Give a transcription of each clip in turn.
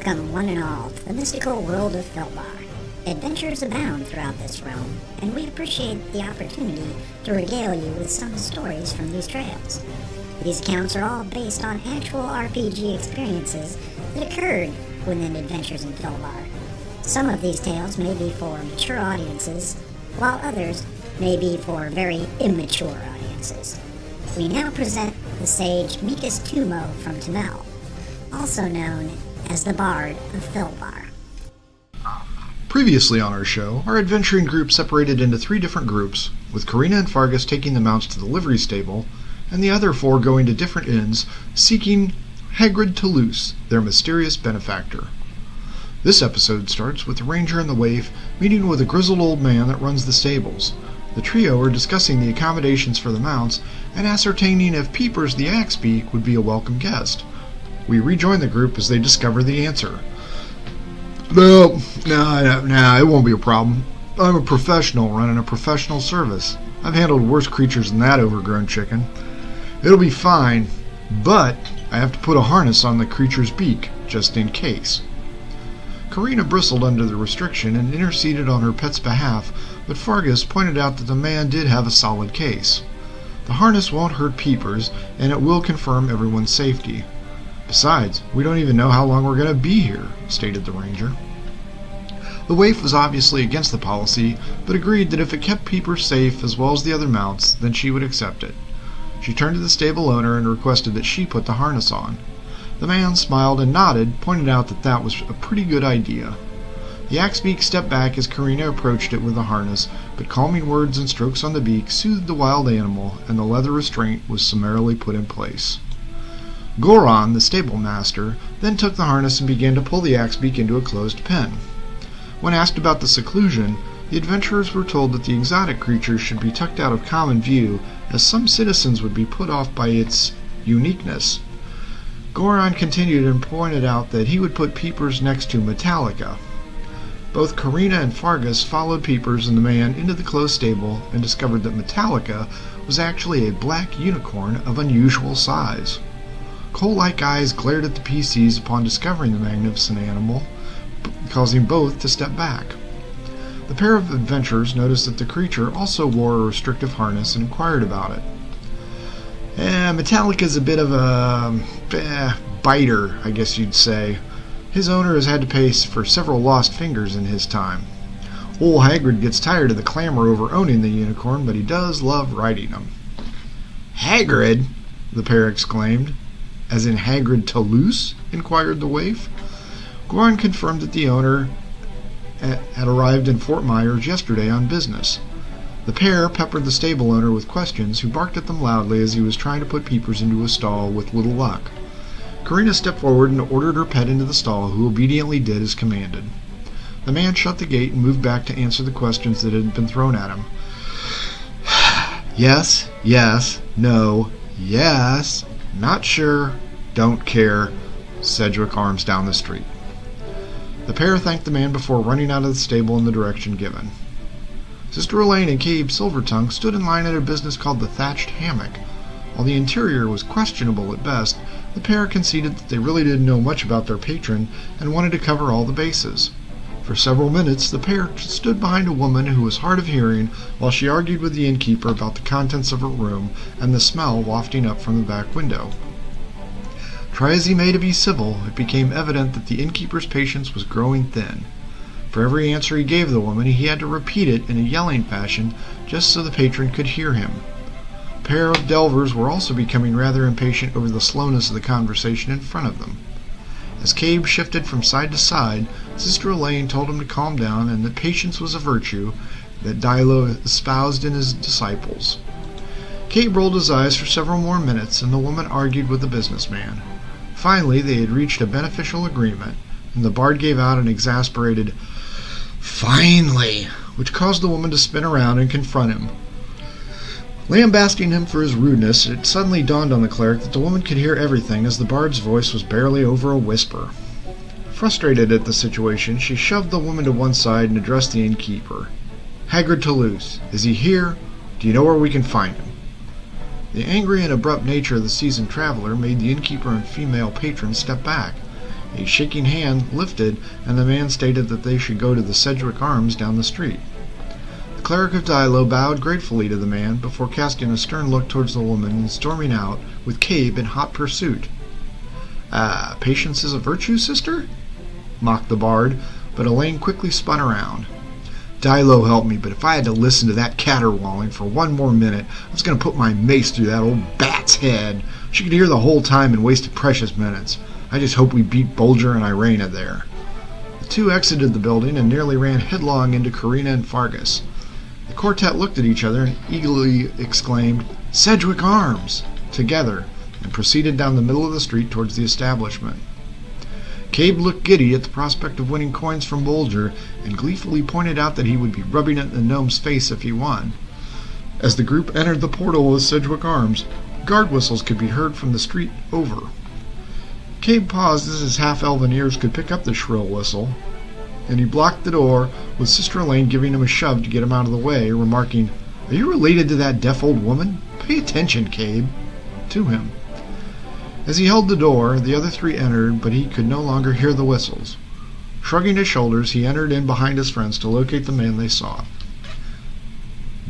Welcome, one and all, to the mystical world of Filbar. Adventures abound throughout this realm, and we appreciate the opportunity to regale you with some stories from these trails. These accounts are all based on actual RPG experiences that occurred within Adventures in Filbar. Some of these tales may be for mature audiences, while others may be for very immature audiences. We now present the sage Mikas Tumo from Tamel, also known as the Bard of Filbar. Previously on our show, our adventuring group separated into 3 different groups, with Karina and Fargus taking the mounts to the livery stable, and the other 4 going to different inns, seeking Hagrid Toulouse, their mysterious benefactor. This episode starts with the ranger and the waif meeting with a grizzled old man that runs the stables. The trio are discussing the accommodations for the mounts and ascertaining if Peepers the Axebeak would be a welcome guest. We rejoin the group as they discover the answer. No, it won't be a problem. I'm a professional running a professional service. I've handled worse creatures than that overgrown chicken. It'll be fine, but I have to put a harness on the creature's beak, just in case. Karina bristled under the restriction and interceded on her pet's behalf, but Fargus pointed out that the man did have a solid case. The harness won't hurt Peepers, and it will confirm everyone's safety. Besides, we don't even know how long we're going to be here, stated the ranger. The waif was obviously against the policy, but agreed that if it kept Peepers safe as well as the other mounts, then she would accept it. She turned to the stable owner and requested that she put the harness on. The man smiled and nodded, pointing out that that was a pretty good idea. The Axebeak stepped back as Karina approached it with the harness, but calming words and strokes on the beak soothed the wild animal, and the leather restraint was summarily put in place. Goron, the stable master, then took the harness and began to pull the Axebeak into a closed pen. When asked about the seclusion, the adventurers were told that the exotic creature should be tucked out of common view, as some citizens would be put off by its uniqueness. Goron continued and pointed out that he would put Peepers next to Metallica. Both Karina and Fargus followed Peepers and the man into the closed stable and discovered that Metallica was actually a black unicorn of unusual size. Coal-like eyes glared at the PCs upon discovering the magnificent animal, causing both to step back. The pair of adventurers noticed that the creature also wore a restrictive harness and inquired about it. Metallica's a bit of a biter, I guess you'd say. His owner has had to pay for several lost fingers in his time. Old Hagrid gets tired of the clamor over owning the unicorn, but he does love riding him. Hagrid? The pair exclaimed. As in Hagrid Toulouse? Inquired the waif. Goron confirmed that the owner had arrived in Fort Myers yesterday on business. The pair peppered the stable owner with questions, who barked at them loudly as he was trying to put Peepers into a stall with little luck. Karina stepped forward and ordered her pet into the stall, who obediently did as commanded. The man shut the gate and moved back to answer the questions that had been thrown at him. Yes, no, yes, not sure, don't care, Cedric arms down the street. The pair thanked the man before running out of the stable in the direction given. Sister Elaine and Cabe Silvertongue stood in line at a business called the Thatched Hammock. While the interior was questionable at best, the pair conceded that they really didn't know much about their patron and wanted to cover all the bases. For several minutes, the pair stood behind a woman who was hard of hearing while she argued with the innkeeper about the contents of her room and the smell wafting up from the back window. Try as he may to be civil, it became evident that the innkeeper's patience was growing thin. For every answer he gave the woman, he had to repeat it in a yelling fashion just so the patron could hear him. A pair of delvers were also becoming rather impatient over the slowness of the conversation in front of them. As Cabe shifted from side to side, Sister Elaine told him to calm down and that patience was a virtue that Dilo espoused in his disciples. Cabe rolled his eyes for several more minutes, and the woman argued with the businessman. Finally, they had reached a beneficial agreement, and the bard gave out an exasperated "Finally!" which caused the woman to spin around and confront him. Lambasting him for his rudeness, it suddenly dawned on the cleric that the woman could hear everything, as the bard's voice was barely over a whisper. Frustrated at the situation, she shoved the woman to one side and addressed the innkeeper. "Hagrid Toulouse, is he here? Do you know where we can find him?" The angry and abrupt nature of the seasoned traveler made the innkeeper and female patron step back. A shaking hand lifted, and the man stated that they should go to the Sedgwick Arms down the street. The cleric of Dilo bowed gratefully to the man before casting a stern look towards the woman and storming out, with Cabe in hot pursuit. Patience is a virtue, sister?" mocked the bard, but Elaine quickly spun around. "Dilo helped me, but if I had to listen to that caterwauling for one more minute, I was going to put my mace through that old bat's head. She could hear the whole time and wasted precious minutes. I just hope we beat Bulger and Irena there." The two exited the building and nearly ran headlong into Karina and Fargus. The quartet looked at each other and eagerly exclaimed, "Sedgwick Arms!" together, and proceeded down the middle of the street towards the establishment. Cabe looked giddy at the prospect of winning coins from Bulger and gleefully pointed out that he would be rubbing it in the gnome's face if he won. As the group entered the portal of Sedgwick Arms, guard whistles could be heard from the street over. Cabe paused as his half-elven ears could pick up the shrill whistle, and he blocked the door, with Sister Elaine giving him a shove to get him out of the way, remarking, "Are you related to that deaf old woman? Pay attention, Cabe," to him. As he held the door, the other three entered, but he could no longer hear the whistles. Shrugging his shoulders, he entered in behind his friends to locate the man they sought.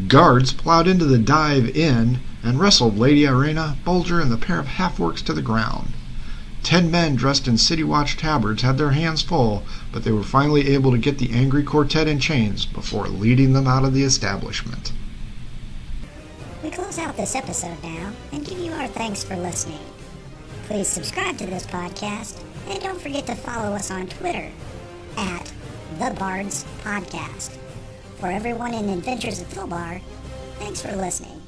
Guards plowed into the dive-in and wrestled Lady Irena, Bulger, and the pair of half-orcs to the ground. 10 men dressed in City Watch tabards had their hands full, but they were finally able to get the angry quartet in chains before leading them out of the establishment. We close out this episode now and give you our thanks for listening. Please subscribe to this podcast, and don't forget to follow us on Twitter at The Bards Podcast. For everyone in Adventures of Filbar, thanks for listening.